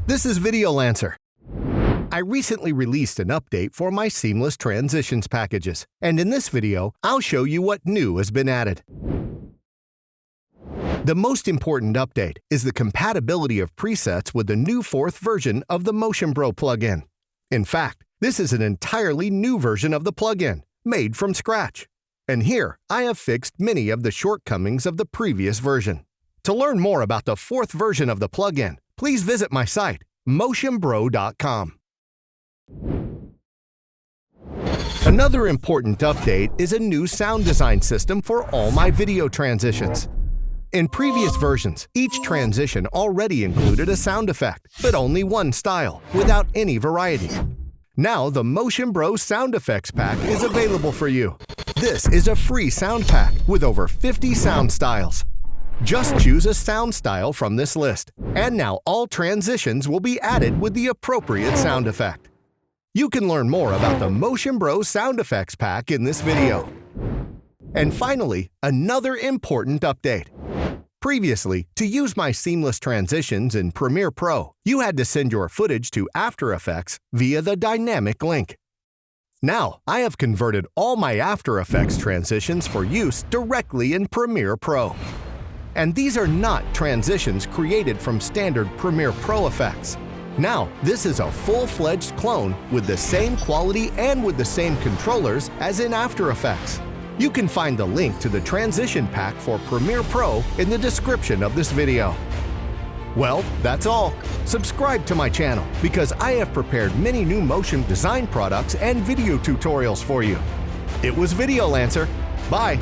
this is Videolancer. I recently released an update for my seamless transitions packages, and in this video, I'll show you what new has been added. The most important update is the compatibility of presets with the new 4th version of the Motion Pro plugin. In fact, this is an entirely new version of the plugin, made from scratch. And here, I have fixed many of the shortcomings of the previous version. To learn more about the 4th version of the plugin, please visit my site, motionbro.com. Another important update is a new sound design system for all my video transitions. In previous versions, each transition already included a sound effect, but only one style, without any variety. Now the Motion Bro Sound Effects Pack is available for you. This is a free sound pack with over 50 sound styles. Just choose a sound style from this list, and now all transitions will be added with the appropriate sound effect. You can learn more about the Motion Bro Sound Effects Pack in this video. And finally, another important update. Previously, to use my seamless transitions in Premiere Pro, you had to send your footage to After Effects via the dynamic link. Now, I have converted all my After Effects transitions for use directly in Premiere Pro. And these are not transitions created from standard Premiere Pro effects. Now, this is a full-fledged clone with the same quality and with the same controllers as in After Effects. You can find the link to the transition pack for Premiere Pro in the description of this video. Well, that's all. Subscribe to my channel because I have prepared many new motion design products and video tutorials for you. It was Videolancer. Bye.